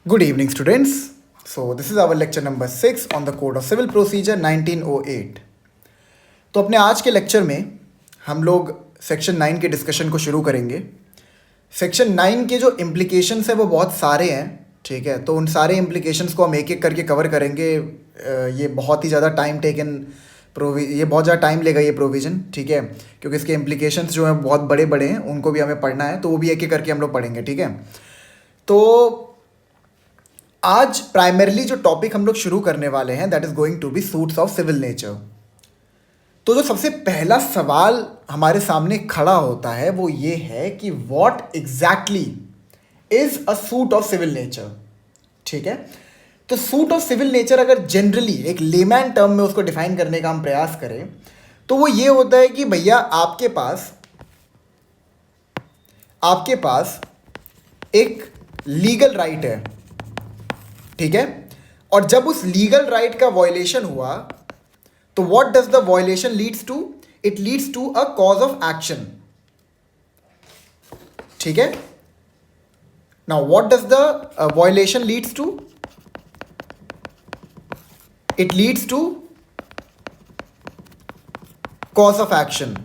Good evening, students. So, this is our lecture number 6 on the Code of Civil Procedure 1908. तो अपने आज के lecture में हम लोग सेक्शन 9 के डिस्कशन को शुरू करेंगे। सेक्शन 9 के जो इम्प्लीकेशंस है वो बहुत सारे हैं, ठीक है। तो उन सारे इम्प्लीकेशंस को हम एक एक करके कवर करेंगे। ये बहुत ही ज़्यादा टाइम टेकन ये बहुत ज़्यादा टाइम लेगा ये प्रोविज़न, ठीक है, क्योंकि इसके इम्प्लीकेशंस जो हैं बहुत बड़े बड़े हैं, उनको भी हमें पढ़ना है, तो वो भी एक एक करके हम लोग पढ़ेंगे, ठीक है। तो आज प्राइमरली जो टॉपिक हम लोग शुरू करने वाले हैं that is going to be suits of civil nature. तो जो सबसे पहला सवाल हमारे सामने खड़ा होता है वो ये है कि what exactly is a suit of civil nature, ठीक है। तो सूट ऑफ सिविल नेचर अगर जनरली एक लेमैन टर्म में उसको डिफाइन करने का हम प्रयास करें तो वो ये होता है कि भैया आपके पास एक लीगल राइट है, ठीक है, और जब उस लीगल राइट का वायलेशन हुआ तो what does the violation leads to? It leads to a cause of action, ठीक है। Now what does the violation leads to? It leads to cause of action,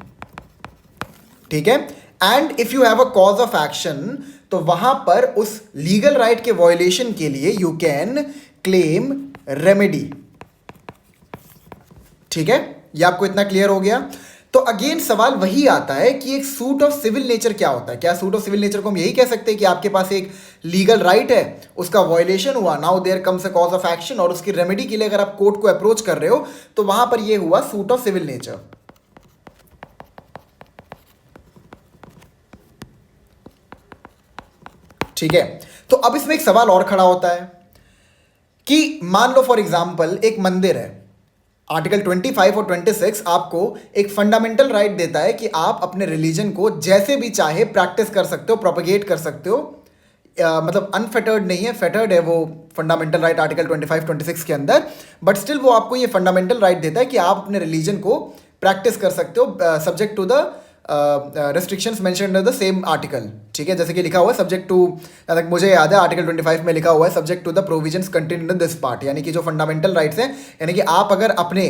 ठीक है। And if you have a cause of action तो वहां पर उस legal right के violation के लिए यू कैन क्लेम रेमेडी, ठीक है। ये आपको इतना क्लियर हो गया? तो अगेन सवाल वही आता है कि एक सूट ऑफ सिविल नेचर क्या होता है। क्या सूट ऑफ सिविल नेचर को हम यही कह सकते हैं कि आपके पास एक लीगल राइट है, उसका वायलेशन हुआ, now there comes a cause of action, और उसकी रेमेडी के लिए अगर आप कोर्ट को अप्रोच कर रहे हो तो वहां पर यह हुआ सूट ऑफ सिविल नेचर, ठीक है। तो अब इसमें एक सवाल और खड़ा होता है कि मान लो फॉर एग्जांपल एक मंदिर है, आर्टिकल 25 और 26 आपको एक फंडामेंटल राइट देता है कि आप अपने रिलीजन को जैसे भी चाहे प्रैक्टिस कर सकते हो, प्रोपेगेट कर सकते हो, मतलब अनफेटर्ड नहीं है, फेटर्ड है वो फंडामेंटल राइट आर्टिकल 25-26 के अंदर, बट स्टिल वो आपको ये फंडामेंटल राइट देता है कि आप अपने रिलीजन को प्रैक्टिस कर सकते हो subject to the restrictions mentioned under the same article, ठीक है। जैसे कि लिखा हुआ है सब्जेक्ट टू, मुझे याद है आर्टिकल 25 में लिखा हुआ है subject to the provisions contained in this part, यानी कि जो फंडामेंटल राइट्स हैं, यानी कि आप अगर अपने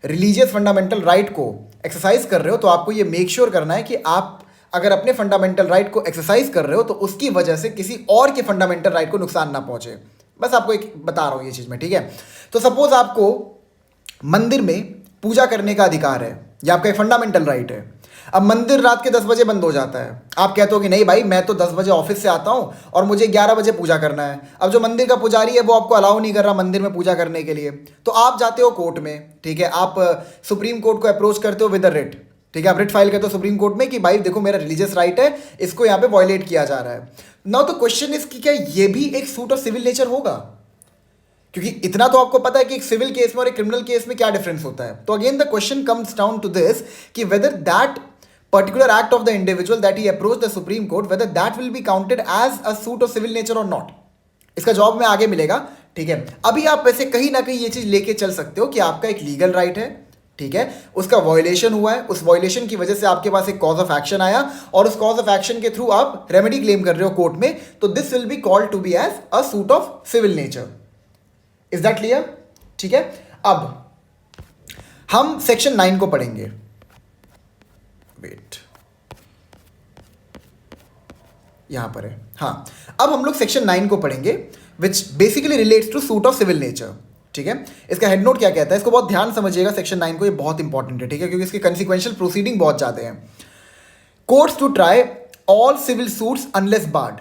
रिलीजियस फंडामेंटल राइट को एक्सरसाइज कर रहे हो तो आपको ये मेक श्योर करना है कि आप अगर अपने फंडामेंटल राइट को एक्सरसाइज कर रहे हो तो उसकी वजह से किसी और के फंडामेंटल राइट को नुकसान ना पहुंचे। बस आपको एक बता रहा हूं ये चीज़ में, ठीक है। तो सपोज आपको मंदिर में पूजा करने का अधिकार है, यह आपका एक फंडामेंटल राइट है। अब मंदिर रात के 10 बजे बंद हो जाता है, आप कहते हो कि नहीं भाई मैं तो 10 बजे ऑफिस से आता हूं और मुझे 11 बजे पूजा करना है। अब जो मंदिर का पुजारी है वो आपको अलाउ नहीं कर रहा मंदिर में पूजा करने के लिए, तो आप जाते हो कोर्ट में, ठीक है। आप सुप्रीम कोर्ट को अप्रोच करते हो विद अ रिट, ठीक है। आप रिट फाइल करते हो सुप्रीम कोर्ट में कि भाई देखो मेरा रिलीजियस राइट है, इसको यहाँ पे वायलेट किया जा रहा है। नाउ द क्वेश्चन इज कि क्या ये भी एक सूट ऑफ सिविल नेचर होगा? क्योंकि इतना तो आपको पता है कि एक सिविल केस में और एक क्रिमिनल केस में क्या डिफरेंस होता है। तो again the question comes down to this कि whether that particular act of the individual that he approached the Supreme Court, whether that will be counted as a suit of civil nature or not. इसका जवाब में आगे मिलेगा, ठीक है। अभी आप वैसे कहीं ना कहीं ये चीज लेके चल सकते हो कि आपका एक लीगल राइट है, ठीक है, उसका वायलेशन हुआ है, उस वायलेशन की वजह से आपके पास एक कॉज ऑफ एक्शन आया और उस कॉज ऑफ एक्शन के थ्रू आप रेमेडी क्लेम कर रहे हो कोर्ट में, तो this will be called to be as a suit of civil nature. Is that clear? ठीक है। अब हम सेक्शन 9 को पढ़ेंगे। वेट, यहां पर है, हाँ। अब हम लोग सेक्शन 9 को पढ़ेंगे which basically relates to suit of civil nature, ठीक है। इसका हेड नोट क्या कहता है, इसको बहुत ध्यान समझिएगा सेक्शन 9 को, ये बहुत इंपॉर्टेंट है, ठीक है, क्योंकि इसके कंसिक्वेंशियल प्रोसीडिंग बहुत ज्यादा हैं। Courts to try all civil suits unless barred,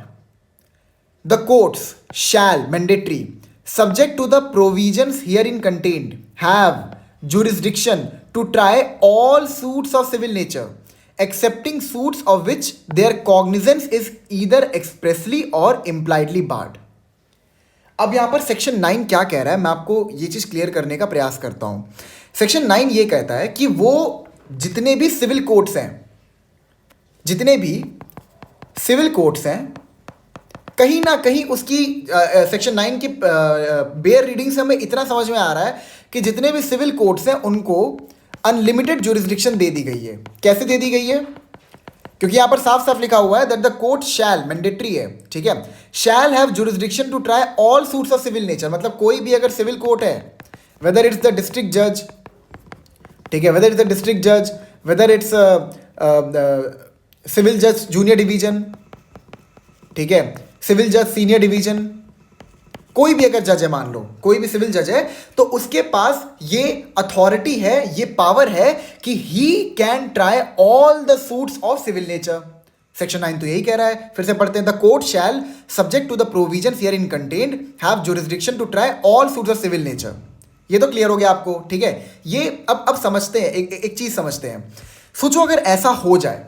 the courts shall mandatory subject to the provisions herein contained have jurisdiction to try all suits of civil nature excepting suits of which their cognizance is either expressly or impliedly barred। अब यहां पर section 9 क्या कह रहा है, मैं आपको ये चीज क्लियर करने का प्रयास करता हूं। सेक्शन 9 ये कहता है कि वो जितने भी सिविल कोर्ट्स हैं, जितने भी सिविल कोर्ट्स हैं, कहीं ना कहीं उसकी सेक्शन 9 की बेयर रीडिंग से हमें इतना समझ में आ रहा है कि जितने भी सिविल कोर्ट्स हैं उनको अनलिमिटेड ज्यूरिसडिक्शन दे दी गई है। कैसे दे दी गई है? क्योंकि यहां पर साफ साफ लिखा हुआ है that the court shell, mandatory है, ठीक है, शैल have jurisdiction to try all suits of civil nature, मतलब कोई भी अगर सिविल कोर्ट है, वेदर इट्स द डिस्ट्रिक्ट जज, ठीक है, वेदर इट्स द डिस्ट्रिक्ट जज, वेदर इट्स सिविल जज जूनियर डिवीजन, ठीक है, सिविल जज सीनियर डिवीजन, कोई भी अगर जज है, मान लो कोई भी सिविल जज है, तो उसके पास ये अथॉरिटी है, ये पावर है कि he can try all the suits of civil nature. Section 9 तो यही कह रहा है, फिर से पढ़ते हैं, the court shall subject to the provision herein contained have jurisdiction to try all suits of civil nature. ये तो क्लियर हो गया आपको, ठीक है। ये अब समझते हैं, एक चीज समझते हैं। सोचो अगर ऐसा हो जाए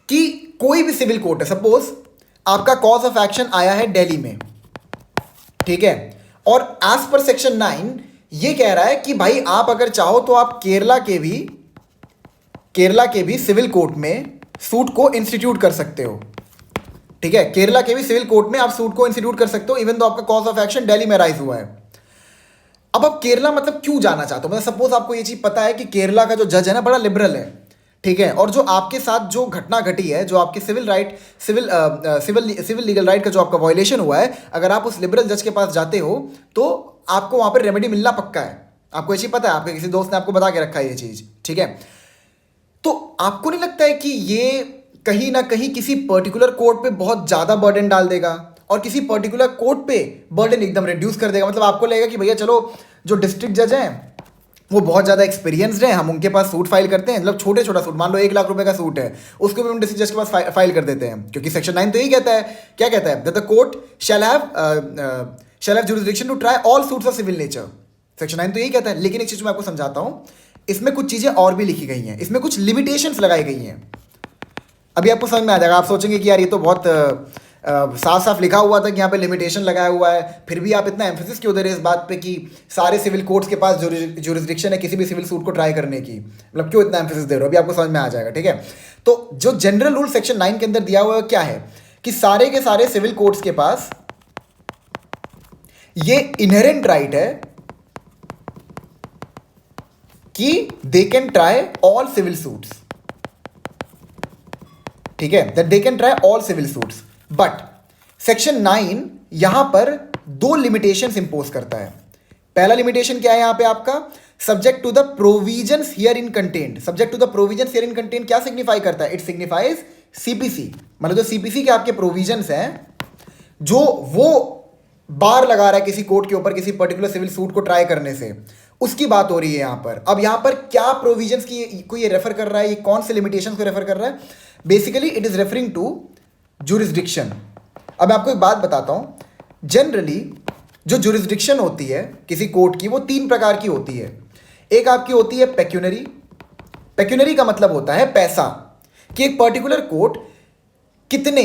कि कोई भी सिविल कोर्ट है, सपोज आपका कॉज ऑफ एक्शन आया है दिल्ली में, ठीक है, और एज पर सेक्शन 9 ये कह रहा है कि भाई आप अगर चाहो तो आप केरला के भी सिविल कोर्ट में सूट को इंस्टीट्यूट कर सकते हो, ठीक है, केरला के भी सिविल कोर्ट में आप सूट को इंस्टीट्यूट कर सकते हो, इवन तो आपका कॉज ऑफ एक्शन दिल्ली में राइज हुआ है। अब आप केरला मतलब क्यों जाना चाहते हो, मतलब सपोज आपको ये चीज पता है कि केरला का जो जज है ना बड़ा लिबरल है, ठीक है, और जो आपके साथ जो घटना घटी है, जो आपके सिविल लीगल राइट का जो आपका वायलेशन हुआ है, अगर आप उस लिबरल जज के पास जाते हो तो आपको वहां पर रेमेडी मिलना पक्का है। आपको ये चीज पता है, आपके किसी दोस्त ने आपको बता के रखा है ये चीज, ठीक है। तो आपको नहीं लगता है कि ये कहीं ना कहीं किसी पर्टिकुलर कोर्ट पे बहुत ज्यादा बर्डन डाल देगा और किसी पर्टिकुलर कोर्ट पे बर्डन एकदम रिड्यूस कर देगा? मतलब आपको लगेगा कि भैया चलो जो डिस्ट्रिक्ट जज हैं वो बहुत ज़्यादा एक्सपीरियंस्ड है, हम उनके पास सूट फाइल करते हैं, मतलब छोटा सूट, मान लो 1 लाख रुपए का सूट है, उसको भी हम डिस्ट्रिक्ट जज के पास फाइल कर देते हैं, क्योंकि सेक्शन 9 तो यही कहता है, क्या कहता है, that the court shall have jurisdiction to try all suits of civil nature. Section 9 तो यही कहता है, लेकिन एक चीज मैं आपको समझाता हूं, इसमें कुछ चीजें और भी लिखी गई हैं, इसमें कुछ लिमिटेशंस लगाई गई हैं। अभी आपको समझ में आ जाएगा, आप सोचेंगे कि यार ये तो बहुत साफ साफ लिखा हुआ था कि यहाँ पे लिमिटेशन लगाया हुआ है, फिर भी आप इतना एम्फेसिस क्यों दे रहे हैं इस बात पे कि सारे सिविल कोर्ट्स के पास जुरिस्डिक्शन है किसी भी सिविल सूट को ट्राई करने की, मतलब क्यों इतना एम्फेसिस दे रहे हो? अभी आपको समझ में आ जाएगा, ठीक है। तो जो जनरल रूल सेक्शन 9 के अंदर दिया हुआ है क्या है कि सारे के सारे सिविल कोर्ट्स के पास ये इनहेरेंट राइट है कि they can try all civil suits, ठीक है, that they can try all civil suits. But section 9 यहां पर 2 लिमिटेशंस इंपोज करता है। पहला लिमिटेशन क्या है यहां पे आपका, subject to the provisions herein content. Subject to the provisions herein content क्या सिग्निफाई करता है? इट सिग्निफाइज सीपीसी, मतलब जो सीपीसी के आपके प्रोविजंस हैं, जो वो बार लगा रहा है किसी कोर्ट के ऊपर किसी पर्टिकुलर सिविल सूट को ट्राई करने से, उसकी बात हो रही है यहां पर। अब यहां पर क्या प्रोविजंस की को ये रेफर कर रहा है, ये कौन से लिमिटेशंस को रेफर कर रहा है? Basically it is referring to jurisdiction. अब मैं आपको एक बात बताता हूं, जनरली जो जुरिस्डिक्शन होती है किसी कोर्ट की वो 3 प्रकार की होती है। एक आपकी होती है पेक्यूनरी। पेक्यूनरी का मतलब होता है पैसा, कि एक पर्टिकुलर कोर्ट कितने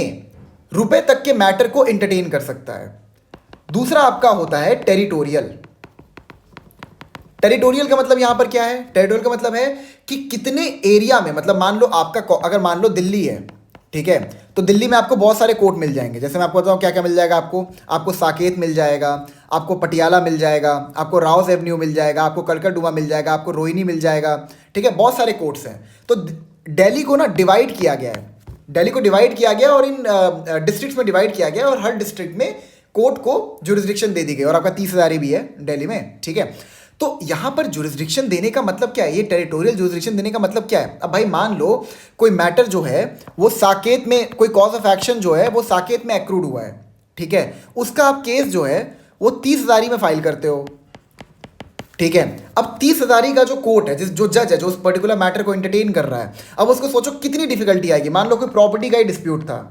रुपए तक के मैटर को एंटरटेन कर सकता है। दूसरा आपका होता है टेरिटोरियल। टेरिटोरियल का मतलब यहां पर क्या है? टेरिटोरियल का मतलब है कि कितने एरिया में, मतलब मान लो आपका, अगर मान लो दिल्ली है, ठीक है, तो दिल्ली में आपको बहुत सारे कोर्ट मिल जाएंगे। जैसे मैं आपको बताऊं क्या क्या मिल जाएगा आपको साकेत मिल जाएगा, आपको पटियाला मिल जाएगा, आपको राउस एवेन्यू मिल जाएगा, आपको कलकड़ुआ मिल जाएगा, आपको रोहिणी मिल जाएगा, ठीक है, बहुत सारे कोर्ट्स हैं। तो दिल्ली को ना डिवाइड किया गया है, दिल्ली को डिवाइड किया गया और इन डिस्ट्रिक्ट्स में डिवाइड किया गया, और हर डिस्ट्रिक्ट में कोर्ट को जुरिस्डिक्शन दे दी गई, और आपका 30,000 भी है दिल्ली में, ठीक है। तो यहां पर जुरिस्डिक्शन देने का मतलब क्या है? ये टेरिटोरियल जुरिस्डिक्शन देने का मतलब क्या है? अब भाई मान लो कोई मैटर जो है वो साकेत में, कोई कॉज ऑफ एक्शन जो है वो साकेत में एक्रूड हुआ है, ठीक है, उसका आप केस जो है वो 30,000 में फाइल करते हो, ठीक है। अब 30,000 का जो कोर्ट है, जो जज है, जो उस पर्टिकुलर मैटर को एंटरटेन कर रहा है, अब उसको सोचो कितनी डिफिकल्टी आएगी। मान लो कोई प्रॉपर्टी का ही डिस्प्यूट था,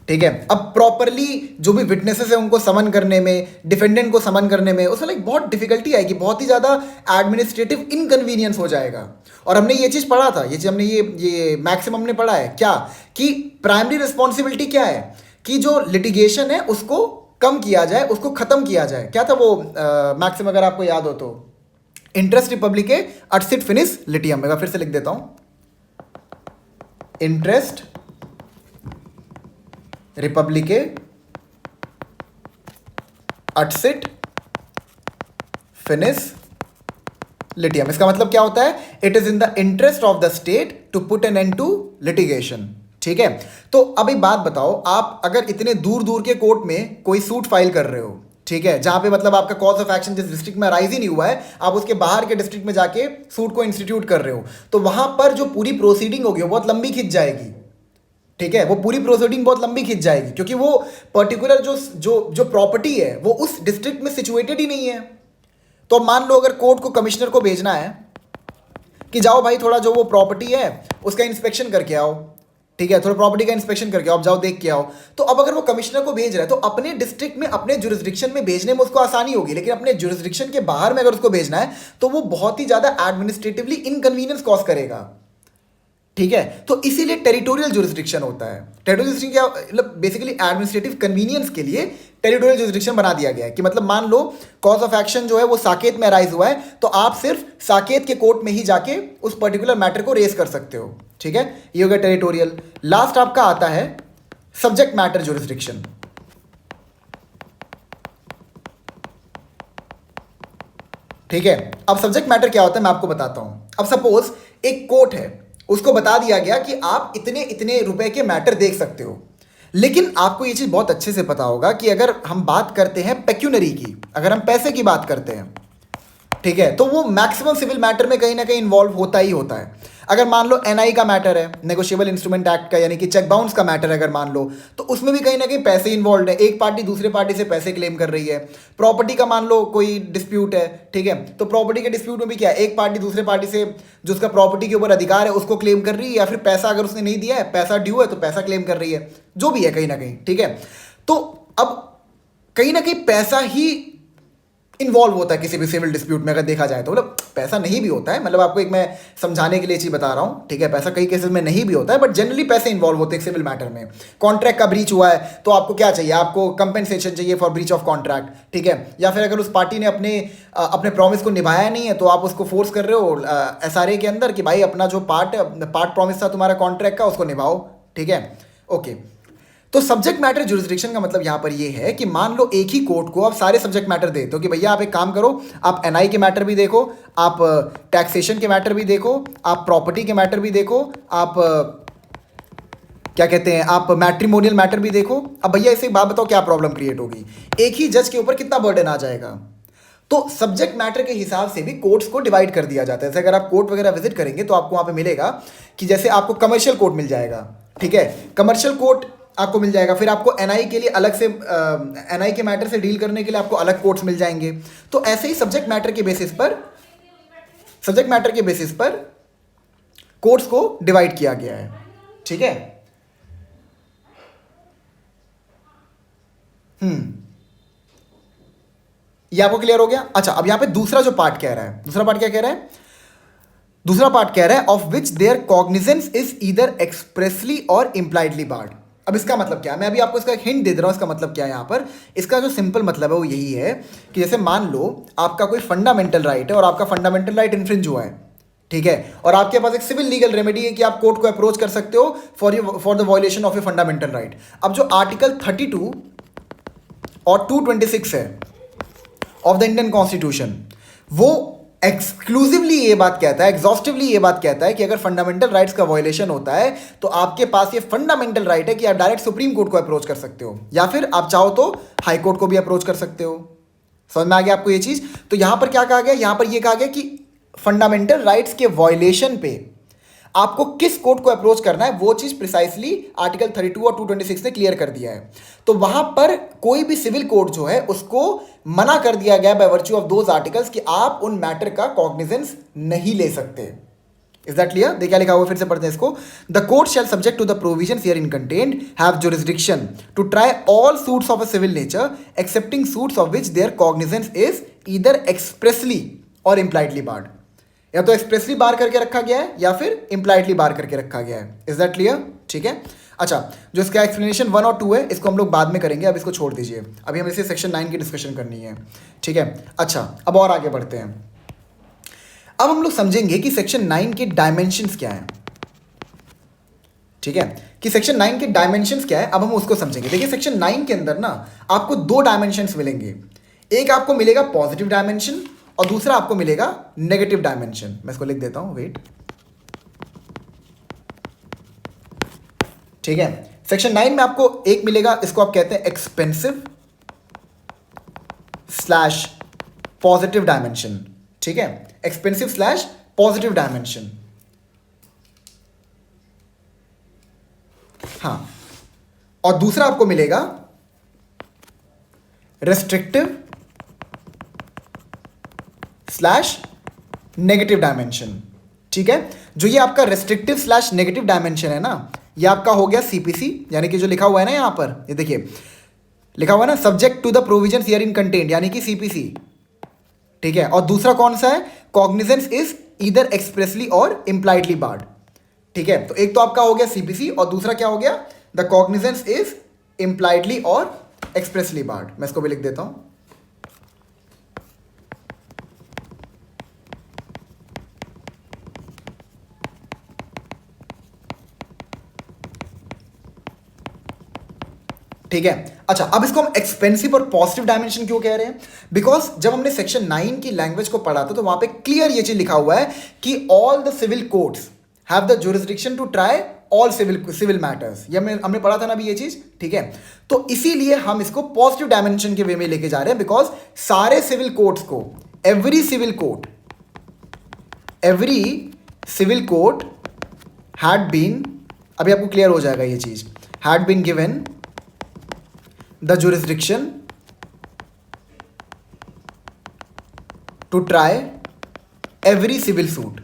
ठीक है, अब प्रॉपरली जो भी विटनेसेस है उनको समन करने में, डिफेंडेंट को समन करने में, उसमें लाइक बहुत डिफिकल्टी आएगी, बहुत ही ज़्यादा एडमिनिस्ट्रेटिव इनकन्वीनियंस हो जाएगा। और हमने ये चीज़ पढ़ा था, ये चीज़ हमने ये मैक्सिमम हमने पढ़ा है क्या, कि प्राइमरी रिस्पॉन्सिबिलिटी क्या है, कि जो लिटिगेशन है उसको कम किया जाए, उसको खत्म किया जाए। क्या था वो मैक्सिमम, अगर आपको याद हो तो, इंटरेस्ट रिपब्लिके अटसिट फिनिस लिटियम। मैं फिर से लिख देता हूं, इंटरेस्ट रिपब्लिके अटसिट फिनिस लिटियम। इसका मतलब क्या होता है? It is in the interest of the state to put an end to litigation. ठीक है, तो अब एक बात बताओ, आप अगर इतने दूर दूर के कोर्ट में कोई सूट फाइल कर रहे हो, ठीक है, जहां पे मतलब आपका कॉज ऑफ एक्शन जिस डिस्ट्रिक्ट में राइज ही नहीं हुआ है, आप उसके बाहर के डिस्ट्रिक्ट में जाके सूट को इंस्टीट्यूट कर रहे हो, तो वहां पर जो पूरी प्रोसीडिंग होगी वो बहुत लंबी खिंच जाएगी। ठीक है, वो पूरी प्रोसीडिंग बहुत लंबी खिंच जाएगी, क्योंकि वो पर्टिकुलर जो जो जो प्रॉपर्टी है वो उस डिस्ट्रिक्ट में सिचुएटेड ही नहीं है। तो मान लो अगर कोर्ट को कमिश्नर को भेजना है कि जाओ भाई थोड़ा जो वो प्रॉपर्टी है उसका इंस्पेक्शन करके आओ, ठीक है, थोड़ा प्रॉपर्टी का इंस्पेक्शन करके आओ, आप जाओ देख के आओ, तो अब अगर वो कमिश्नर को भेज रहा है तो अपने डिस्ट्रिक्ट में अपने जुरिस्डिक्शन में भेजने में उसको आसानी होगी, लेकिन अपने जुरिस्डिक्शन के बाहर में अगर उसको भेजना है तो वो बहुत ही ज्यादा एडमिनिस्ट्रेटिवली इनकन्वीनियंस कॉज करेगा। ठीक है, तो इसीलिए टेरिटोरियल जुरिस्डिक्शन होता है। टेरिटोरियल जुरिस्डिक्शन क्या मतलब? बेसिकली एडमिनिस्ट्रेटिव कन्वीनियंस के लिए टेरिटोरियल जुरिस्डिक्शन बना दिया गया है कि मतलब मान लो कॉज ऑफ एक्शन जो है वो साकेत में अराइज हुआ है, तो आप सिर्फ साकेत के कोर्ट में ही जाके उस पर्टिकुलर मैटर को रेज कर सकते हो। ठीक है, ये हो गया टेरिटोरियल। लास्ट आपका आता है सब्जेक्ट मैटर जुरिस्डिक्शन। ठीक है, अब सब्जेक्ट मैटर क्या होता है मैं आपको बताता हूं। अब सपोज एक कोर्ट है, उसको बता दिया गया कि आप इतने इतने रुपए के मैटर देख सकते हो, लेकिन आपको ये चीज बहुत अच्छे से पता होगा कि अगर हम बात करते हैं पेक्यूनरी की, अगर हम पैसे की बात करते हैं, ठीक है, तो वो मैक्सिमम सिविल मैटर में कहीं ना कहीं इन्वॉल्व होता ही होता है। अगर मान लो एनआई का मैटर है, नेगोशिएबल इंस्ट्रूमेंट एक्ट का, यानी कि चेक बाउंस का मैटर है, अगर मान लो, तो उसमें भी कहीं ना कहीं पैसे इन्वॉल्व है, एक पार्टी दूसरे पार्टी से पैसे क्लेम कर रही है। प्रॉपर्टी का मान लो कोई डिस्प्यूट है, ठीक है, तो प्रॉपर्टी के डिस्प्यूट में भी क्या है, एक पार्टी दूसरे पार्टी से जो उसका प्रॉपर्टी के ऊपर अधिकार है उसको क्लेम कर रही है, या फिर पैसा अगर उसने नहीं दिया है, पैसा ड्यू है तो पैसा क्लेम कर रही है, जो भी है कहीं ना कहीं। ठीक है, तो अब कहीं ना कहीं पैसा ही इन्वॉल्व होता है किसी भी सिविल डिस्प्यूट में, अगर देखा जाए तो। मतलब पैसा नहीं भी होता है, मतलब आपको एक मैं समझाने के लिए चीज बता रहा हूं, ठीक है, पैसा कई केसेस में नहीं भी होता है, बट जनरली पैसे इन्वॉल्व होते हैं सिविल मैटर में। कॉन्ट्रैक्ट का ब्रीच हुआ है तो आपको क्या चाहिए, आपको कंपेंसेशन चाहिए फॉर ब्रीच ऑफ कॉन्ट्रैक्ट, ठीक है, या फिर अगर उस पार्टी ने अपने अपने प्रॉमिस को निभाया नहीं है तो आप उसको फोर्स कर रहे हो एसआरए के अंदर कि भाई अपना जो पार्ट प्रॉमिस था तुम्हारा कॉन्ट्रैक्ट का उसको निभाओ। ठीक है, ओके। तो सब्जेक्ट मैटर जुरिस्डिक्शन का मतलब यहां पर ये है कि मान लो एक ही कोर्ट को आप सारे सब्जेक्ट मैटर देते हो कि भैया आप एक काम करो, आप एनआई के मैटर भी देखो, आप टैक्सेशन के मैटर भी देखो, आप प्रॉपर्टी के मैटर भी देखो, आप क्या कहते हैं, आप मैट्रिमोनियल मैटर भी देखो। अब भैया इसे एक बात बताओ, क्या प्रॉब्लम क्रिएट होगी? एक ही जज के ऊपर कितना बर्डन आ जाएगा? तो सब्जेक्ट मैटर के हिसाब से भी कोर्ट्स को डिवाइड कर दिया जाता है। जैसे अगर आप कोर्ट वगैरह विजिट करेंगे तो आपको वहां पे मिलेगा कि जैसे आपको कमर्शियल कोर्ट मिल जाएगा, ठीक है, कमर्शियल कोर्ट आपको मिल जाएगा, फिर आपको एनआई के लिए अलग से एनआई के मैटर से डील करने के लिए आपको अलग कोर्ट्स मिल जाएंगे। तो ऐसे ही सब्जेक्ट मैटर के बेसिस पर कोर्ट्स को डिवाइड किया गया है। ठीक है, ये आपको क्लियर हो गया? अच्छा, अब यहां पे दूसरा जो पार्ट कह रहा है, दूसरा पार्ट क्या कह रहा है? दूसरा पार्ट कह रहा है of which their cognizance is either expressly और इंप्लाइडली बार्ड। अब इसका मतलब क्या है? मैं अभी आपको इसका एक हिंट दे दे रहा हूं। इसका मतलब क्या है यहां पर? इसका जो सिंपल मतलब है वो यही है कि जैसे मान लो आपका कोई फंडामेंटल राइट है और आपका फंडामेंटल राइट इन्फ्रिंज हुआ है, ठीक है, और आपके पास एक सिविल लीगल रेमेडी है कि आप कोर्ट को अप्रोच कर सकते हो for the violation of a fundamental right. अब जो आर्टिकल 32 और 226 है ऑफ द इंडियन कॉन्स्टिट्यूशन, वो एक्सक्लूसिवली ये बात कहता है, एग्जॉस्टिवली ये बात कहता है कि अगर फंडामेंटल राइट्स का वायलेशन होता है तो आपके पास ये फंडामेंटल राइट है कि आप डायरेक्ट सुप्रीम कोर्ट को अप्रोच कर सकते हो, या फिर आप चाहो तो हाई कोर्ट को भी अप्रोच कर सकते हो। समझ में आ गया आपको ये चीज? तो यहां पर क्या कहा गया? यहां पर ये कहा गया कि फंडामेंटल राइट्स के वायलेशन पे आपको किस कोर्ट को अप्रोच करना है, वो चीज प्रिसाइसली आर्टिकल 32 और 226 ने क्लियर कर दिया है। तो वहां पर कोई भी सिविल कोर्ट जो है उसको मना कर दिया गया by virtue of those articles कि आप उन मैटर का कॉग्निजेंस नहीं ले सकते। Is that clear? देखिए लिखा हुआ, फिर से पढ़ते हैं इसको। The court shall subject to the provisions herein contained have jurisdiction to try all suits of a civil nature excepting suits of which their cognizance is either expressly और impliedly barred. या तो एक्सप्रेसली बार करके रखा गया है या फिर impliedly बार करके रखा गया है। Is that clear? ठीक है, अच्छा, जो इसका एक्सप्लेनेशन 1 और 2 है इसको हम लोग बाद में करेंगे, अब इसको छोड़ दीजिए, अभी हमें इसे सेक्शन 9 की डिस्कशन करनी है। ठीक है, अच्छा, अब और आगे बढ़ते हैं। अब हम लोग समझेंगे कि सेक्शन 9 के डायमेंशंस क्या है। ठीक है, कि सेक्शन 9 के डायमेंशंस क्या है, अब हम उसको समझेंगे। देखिए सेक्शन 9 के अंदर ना आपको 2 डायमेंशंस मिलेंगे। एक आपको मिलेगा पॉजिटिव डायमेंशन और दूसरा आपको मिलेगा नेगेटिव डायमेंशन। मैं इसको लिख देता हूं, वेट। ठीक है, सेक्शन 9 में आपको एक मिलेगा, इसको आप कहते हैं एक्सपेंसिव स्लैश पॉजिटिव डायमेंशन। ठीक है, एक्सपेंसिव स्लैश पॉजिटिव डायमेंशन। हाँ, और दूसरा आपको मिलेगा रेस्ट्रिक्टिव स्लैश नेगेटिव डायमेंशन। ठीक है, जो ये आपका रेस्ट्रिक्टिव स्लैश नेगेटिव डायमेंशन है ना, ये आपका हो गया सीपीसी, यानी कि जो लिखा हुआ है ना यहां पर, ये देखिए लिखा हुआ है ना, subject to the provision herein content, यानी कि सीपीसी। ठीक है, और दूसरा कौन सा है, कॉग्निजेंस इज ईदर एक्सप्रेसली और इम्प्लाइडली बार्ड। ठीक है, तो एक तो आपका हो गया सीपीसी और दूसरा क्या हो गया, द कॉग्निजेंस इज इम्प्लाइडली और एक्सप्रेसली बार्ड। मैं इसको भी लिख देता हूं। ठीक है, अच्छा अब इसको हम एक्सपेंसिव और पॉजिटिव डायमेंशन क्यों कह रहे हैं, बिकॉज जब हमने सेक्शन 9 की लैंग्वेज को पढ़ा था तो वहां पे क्लियर ये चीज लिखा हुआ है कि all the civil courts have the jurisdiction to try all civil matters. ये हमने पढ़ा था ना अभी ये चीज। ठीक है, तो इसीलिए हम इसको पॉजिटिव डायमेंशन के वे में लेके जा रहे हैं, बिकॉज सारे सिविल कोर्ट्स को, every civil court had been, अभी आपको क्लियर हो जाएगा ये चीज, had been given the jurisdiction to try every civil suit,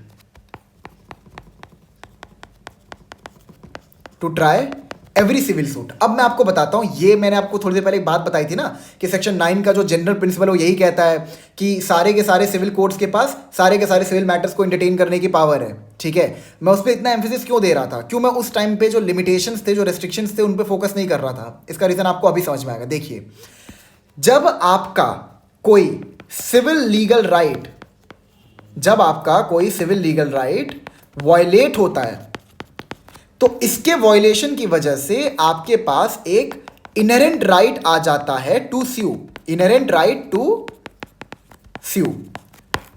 अब मैं आपको बताता हूं, ये मैंने आपको थोड़ी देर पहले एक बात बताई थी ना कि सेक्शन 9 का जो जनरल प्रिंसिपल वो यही कहता है कि सारे के सारे सिविल कोर्ट्स के पास सारे के सारे सिविल मैटर्स को एंटरटेन करने की पावर है। ठीक है, मैं उस पर इतना एम्फेसिस क्यों दे रहा था, क्यों मैं उस टाइम पे जो लिमिटेशंस थे, जो रेस्ट्रिक्शंस थे, उन पे फोकस नहीं कर रहा था, इसका रीजन आपको अभी समझ में आएगा। देखिए, जब आपका कोई सिविल लीगल राइट वायलेट होता है तो इसके वायलेशन की वजह से आपके पास एक इनहेरेंट राइट आ जाता है to sue, inherent right to sue.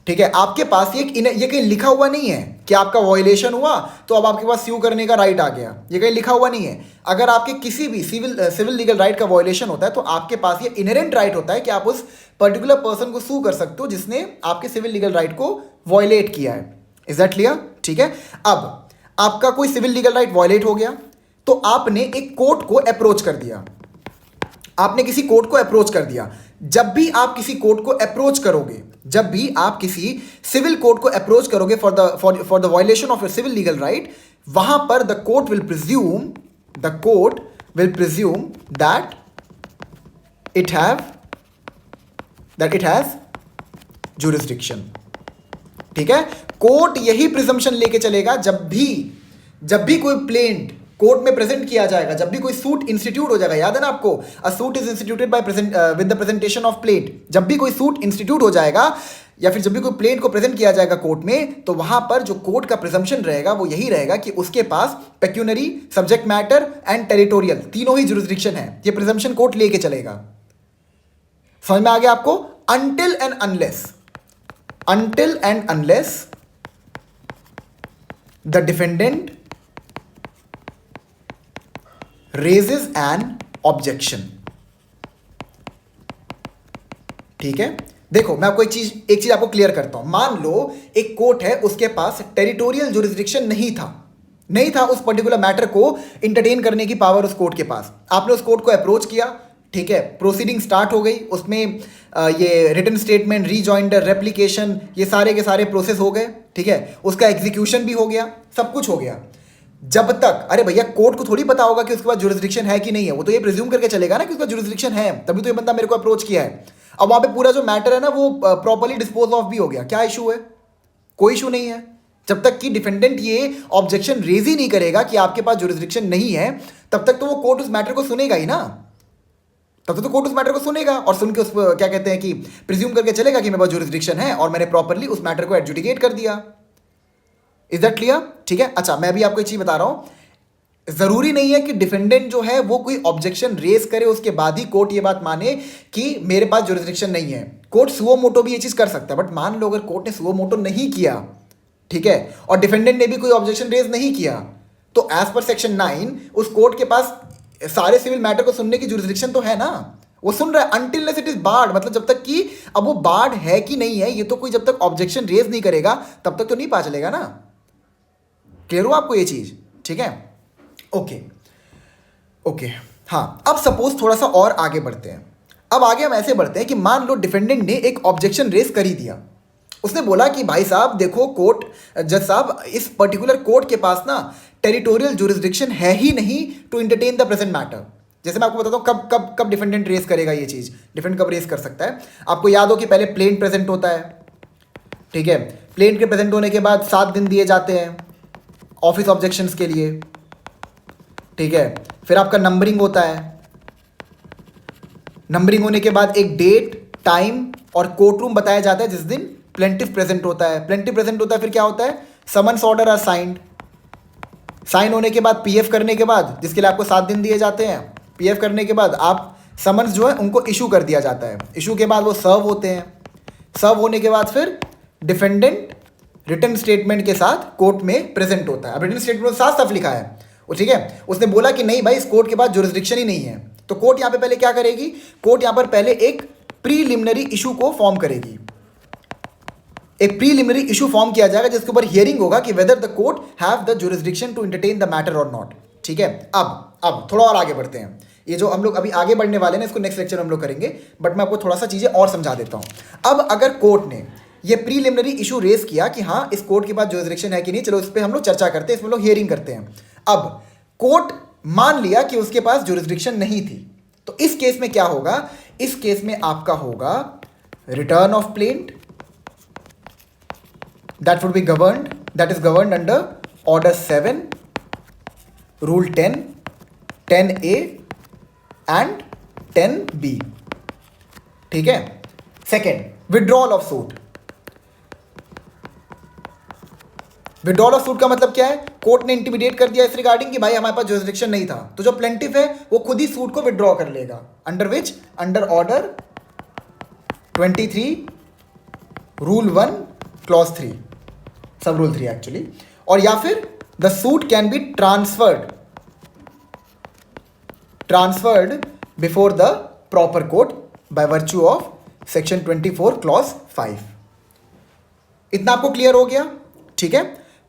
ठीक है, आपके पास ये कहीं लिखा हुआ नहीं है कि आपका वायलेशन हुआ तो अब आपके पास स्यू करने का राइट आ गया, ये कहीं लिखा हुआ नहीं है। अगर आपके किसी भी सिविल लीगल राइट का वायलेशन होता है तो आपके पास ये इनहेरेंट राइट होता है कि आप उस पर्टिकुलर पर्सन को सू कर सकते हो जिसने आपके सिविल लीगल राइट को वायलेट किया है। Is that clear? ठीक है, अब आपका कोई सिविल लीगल राइट वायलेट हो गया तो आपने एक कोर्ट को अप्रोच कर दिया, आपने किसी कोर्ट को अप्रोच कर दिया। जब भी आप किसी कोर्ट को अप्रोच करोगे, जब भी आप किसी सिविल कोर्ट को अप्रोच करोगे for the violation of your civil legal right, वहां पर the court will presume that it has jurisdiction. ठीक है, कोर्ट यही प्रिजम्पशन लेके चलेगा जब भी कोई प्लेंट कोर्ट में प्रेजेंट किया जाएगा, जब भी कोई सूट इंस्टीट्यूट हो जाएगा। याद है ना आपको, a suit is instituted by with the presentation of plate. जब भी कोई सूट इंस्टीट्यूट हो जाएगा या फिर जब भी कोई प्लेंट को प्रेजेंट किया जाएगा कोर्ट में, तो वहां पर जो कोर्ट का प्रिजम्पशन रहेगा वो यही रहेगा कि उसके पास pecuniary, subject matter and territorial तीनों ही जुरिसडिक्शन है। ये प्रिजम्पशन कोर्ट लेके चलेगा। समझ में आ गया आपको? until and unless the defendant raises an objection। ठीक है, देखो मैं आपको एक चीज आपको क्लियर करता हूं। मान लो एक कोर्ट है, उसके पास टेरिटोरियल जुरिसडिक्शन नहीं था उस पर्टिकुलर मैटर को इंटरटेन करने की पावर उस कोर्ट के पास। आपने उस कोर्ट को अप्रोच किया, ठीक है, प्रोसीडिंग स्टार्ट हो गई, उसमें ये रिटन स्टेटमेंट, रीजॉइंडर, रेप्लिकेशन, ये सारे के सारे प्रोसेस हो गए। ठीक है, उसका एग्जीक्यूशन भी हो गया, सब कुछ हो गया। जब तक, अरे भैया कोर्ट को थोड़ी पता होगा कि उसके पास जुरिसडिक्शन है कि नहीं है, वो तो ये प्रिज्यूम करके चलेगा ना कि उसका जुरिसडिक्शन है, तभी तो ये बंदा मेरे को अप्रोच किया है। अब वहां पे पूरा जो मैटर है ना वो प्रॉपर्ली डिस्पोज ऑफ भी हो गया। क्या इशू है? कोई इशू नहीं है। जब तक कि डिफेंडेंट ये ऑब्जेक्शन रेज ही नहीं करेगा कि आपके पास जुरिसडिक्शन नहीं है, तब तक तो वो कोर्ट उस मैटर को सुनेगा ही ना। तब तो कोर्ट उस मैटर को सुनेगा और सुन के उस क्या कहते हैं कि प्रिज्यूम करके चलेगा कि मेरे पास जुरिसडिक्शन है और मैंने प्रॉपर्ली उस मैटर को एडजुडिकेट कर दिया। Is that clear? ठीक है, अच्छा मैं अभी आपको एक चीज बता रहा हूं। जरूरी नहीं है कि डिफेंडेंट जो है वो कोई ऑब्जेक्शन रेज करे उसके बाद ही कोर्ट ये बात माने कि मेरे पास जुरिस्डिक्शन नहीं है। कोर्ट सुओ मोटो भी ये चीज कर सकता है, बट मान लो अगर कोर्ट ने सुओ मोटो नहीं किया, ठीक है, और डिफेंडेंट ने भी कोई ऑब्जेक्शन रेज नहीं किया, तो एज पर सेक्शन 9 उस कोर्ट के पास सारे सिविल मैटर को सुनने की जुरिस्डिक्शन तो है ना, वो सुन रहा है अनटिल इट इज बार्ड, मतलब जब तक कि अब वो बार्ड है कि नहीं है ये तो कोई जब तक ऑब्जेक्शन रेज नहीं करेगा तब तक तो नहीं पता चलेगा ना। क्लियर हो आपको ये चीज? ठीक है, ओके ओके। हाँ, अब सपोज थोड़ा सा और आगे बढ़ते हैं। अब आगे हम ऐसे बढ़ते हैं कि मान लो डिफेंडेंट ने एक ऑब्जेक्शन रेज कर ही दिया, उसने बोला कि भाई साहब देखो कोर्ट, जज साहब इस पर्टिकुलर कोर्ट के पास ना टेरिटोरियल जुरिस्डिक्शन है ही नहीं to entertain the present matter. जैसे मैं आपको बताता हूँ कब कब कब डिफेंडेंट रेज करेगा ये चीज़, डिफेंडेंट कब रेज कर सकता है। आपको याद हो कि पहले प्लेन प्रेजेंट होता है, ठीक है, प्लेन के प्रेजेंट होने के बाद 7 दिन दिए जाते हैं ऑफिस ऑब्जेक्शंस के लिए, ठीक है, फिर आपका नंबरिंग होता है, नंबरिंग होने के बाद एक डेट टाइम और कोर्ट रूम बताया जाता है जिस दिन प्लेंटिफ प्रेजेंट होता है। प्लेंटिफ प्रेजेंट होता है फिर क्या होता है, summons order are signed, sign होने के बाद पीएफ करने के बाद, जिसके लिए आपको 7 दिन दिए जाते हैं, पीएफ करने के बाद आप समन्स जो है उनको इशू कर दिया जाता है, इशू के बाद वो सर्व होते हैं, सर्व होने के बाद फिर डिफेंडेंट रिटन स्टेटमेंट के साथ कोर्ट में प्रेजेंट होता है। अब रिटन स्टेटमेंट में साफ साफ लिखा है, ठीक है, उसने बोला कि नहीं भाई इस कोर्ट के पास जुरिस्डिक्शन ही नहीं है, तो कोर्ट यहाँ पे पहले क्या करेगी, कोर्ट यहाँ पर पहले एक प्रीलिमिनरी इशू को फॉर्म करेगी, एक प्रीलिमिनरी इशू फॉर्म किया जाएगा जिसके ऊपर हियरिंग होगा कि whether the court have the jurisdiction to entertain the matter और नॉट। ठीक है, अब थोड़ा और आगे बढ़ते हैं। ये जो हम लोग अभी आगे बढ़ने वाले हैं इसको नेक्स्ट लेक्चर में हम लोग करेंगे, बट मैं आपको थोड़ा सा चीजें और समझा देता हूं। अब अगर कोर्ट ने ये प्रीलिमिनरी इशू रेज किया कि हाँ इस कोर्ट के पास जुरिस्डिक्शन है कि नहीं, चलो इस पर हम लोग चर्चा करते हैं, इसमें लोग हियरिंग करते हैं। अब कोर्ट मान लिया कि उसके पास जुरिस्डिक्शन नहीं थी, तो इस केस में क्या होगा, इस केस में आपका होगा return of plaint, that would be governed, that is governed under order 7, rule 10, 10A and 10B। ठीक है, second withdrawal of suit. Withdrawal of suit का मतलब क्या है, कोर्ट ने इंटिमिडेट कर दिया इस रिगार्डिंग कि भाई हमारे पास जुरिस्डिक्शन नहीं था, तो जो प्लेंटिफ है वो खुद ही सूट को विड्रॉ कर लेगा, under which, under order 23 rule 1 clause 3, सब रूल 3 एक्चुअली, और या फिर the suit can be transferred before the proper court by virtue of section 24 clause 5। इतना आपको क्लियर हो गया? ठीक है,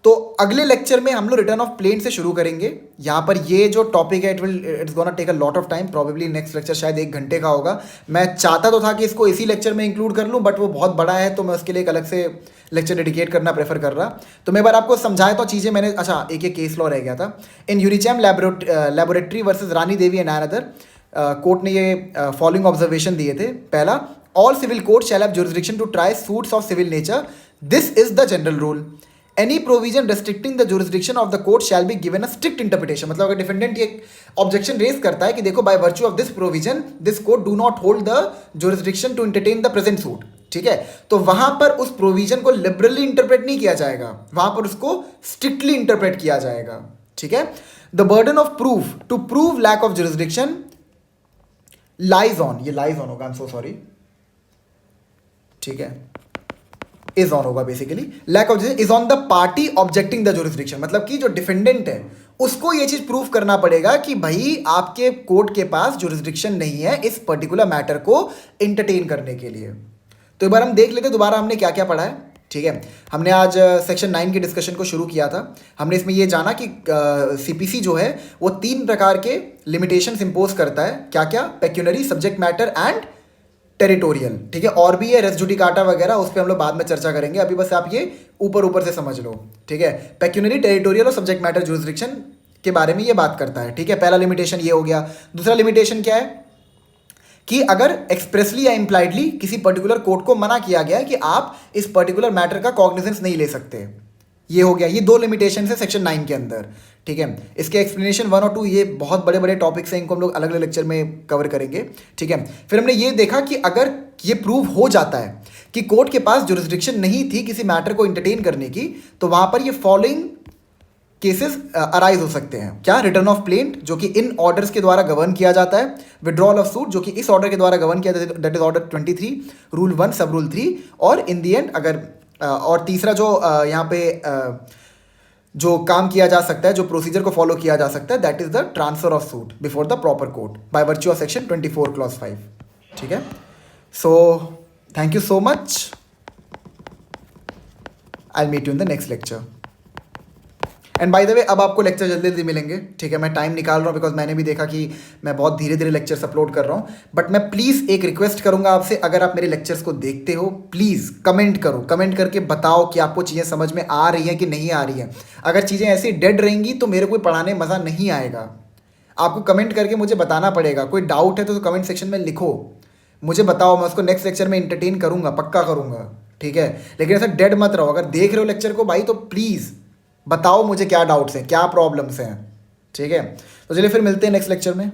तो अगले लेक्चर में हम लोग रिटर्न ऑफ प्लेन से शुरू करेंगे। यहाँ पर ये जो टॉपिक है it's gonna take a lot of time, probably next lecture शायद 1 घंटे का होगा। मैं चाहता तो था कि इसको इसी लेक्चर में इंक्लूड कर लूँ, बट वो बहुत बड़ा है तो मैं उसके लिए एक अलग से लेक्चर डेडिकेट करना प्रेफर कर रहा। तो मैं एक बार आपको समझाया तो चीज़ें मैंने, अच्छा एक केस लॉ रह गया था, in Unichem laboratory versus Rani Devi and another, court ने ये फॉलोइंग ऑब्जर्वेशन दिए थे। पहला, all civil court shall have jurisdiction to try suits of civil nature, this is the general rule. Any provision restricting the jurisdiction of the court shall be given a strict interpretation। मतलब अगर defendant ये objection raise करता है कि देखो by virtue of this provision this court do not hold the jurisdiction to entertain the present suit, ठीक है, तो वहां पर उस प्रोविजन को लिबरली इंटरप्रेट नहीं किया जाएगा, वहां पर उसको स्ट्रिक्टली इंटरप्रेट किया जाएगा। ठीक है, the burden of proof to prove lack of jurisdiction lies on, ये लाइज ऑन होगा, आई एम सो सॉरी, ठीक है, इज ऑन होगा basically, lack of is on the party objecting the jurisdiction. मतलब कि जो डिफेंडेंट है उसको ये चीज प्रूव करना पड़ेगा कि भाई आपके कोर्ट के पास जुरिस्डिक्शन नहीं है इस पर्टिकुलर मैटर को एंटरटेन करने के लिए। तो एक बार हम देख लेते दोबारा हमने क्या क्या पढ़ा है। ठीक है, हमने आज सेक्शन 9 के डिस्कशन को शुरू किया था। हमने इसमें ये जाना कि सीपीसी जो है वो 3 प्रकार के लिमिटेशंस इंपोज करता है, क्या क्या, pecuniary, subject matter and territorial. ठीक है, और भी है रेस जुडिकाटा वगैरह, उस पर हम लोग बाद में चर्चा करेंगे, अभी बस आप ये ऊपर से समझ लो। ठीक है, पेक्यूनरी, टेरिटोरियल और सब्जेक्ट मैटर जुरिस्डिक्शन के बारे में ये बात करता है। ठीक है, पहला लिमिटेशन ये हो गया। दूसरा लिमिटेशन क्या है कि अगर एक्सप्रेसली या इम्प्लाइडली किसी पर्टिकुलर कोर्ट को मना किया गया है कि आप इस पर्टिकुलर मैटर का कॉग्निजेंस नहीं ले सकते, ये हो गया। ये 2 लिमिटेशन है सेक्शन 9 के अंदर। ठीक है, इसके एक्सप्लेनेशन 1 और 2 ये बहुत बड़े बड़े टॉपिक्स हैं, इनको हम लोग अलग अलग लेक्चर में कवर करेंगे। ठीक है, फिर हमने ये देखा कि अगर ये प्रूव हो जाता है कि कोर्ट के पास जुरिस्डिक्शन नहीं थी किसी मैटर को एंटरटेन करने की, तो वहां पर ये फॉलोइंग केसेस अराइज हो सकते हैं। क्या? रिटर्न ऑफ प्लेंट जो कि इन ऑर्डर्स के द्वारा गवर्न किया जाता है, विड्रॉल ऑफ सूट जो कि इस ऑर्डर के द्वारा गवर्न किया जाता है, दैट इज ऑर्डर 23, रूल 1 सब रूल 3, और इन दी एंड अगर और तीसरा जो यहाँ पे जो काम किया जा सकता है, जो प्रोसीजर को फॉलो किया जा सकता है, that is the transfer of suit before the proper court by virtue of section 24 clause 5। ठीक है, so thank you so much, I meet you in the next lecture. And by the way अब आपको lecture जल्दी जल्दी मिलेंगे, ठीक है। मैं टाइम निकाल रहा हूँ बिकॉज मैंने भी देखा कि मैं बहुत धीरे धीरे लेक्चर्स अपलोड कर रहा हूँ, बट मैं प्लीज़ एक रिक्वेस्ट करूँगा आपसे, अगर आप मेरे लेक्चर्स को देखते हो प्लीज़ कमेंट करो, कमेंट करके बताओ कि आपको चीज़ें समझ में आ रही हैं कि नहीं आ रही हैं। अगर चीज़ें ऐसी डेड रहेंगी तो मेरे को पढ़ाने मज़ा नहीं आएगा। आपको कमेंट करके मुझे बताना पड़ेगा, कोई डाउट है तो कमेंट सेक्शन में लिखो, मुझे बताओ, मैं उसको नेक्स्ट लेक्चर में इंटरटेन करूँगा, पक्का करूँगा, ठीक है। लेकिन ऐसा डेड मत रहो, अगर देख रहे हो लेक्चर को भाई तो प्लीज़ बताओ मुझे क्या डाउट्स हैं, क्या प्रॉब्लम्स हैं, ठीक है। तो चलिए फिर मिलते हैं नेक्स्ट लेक्चर में।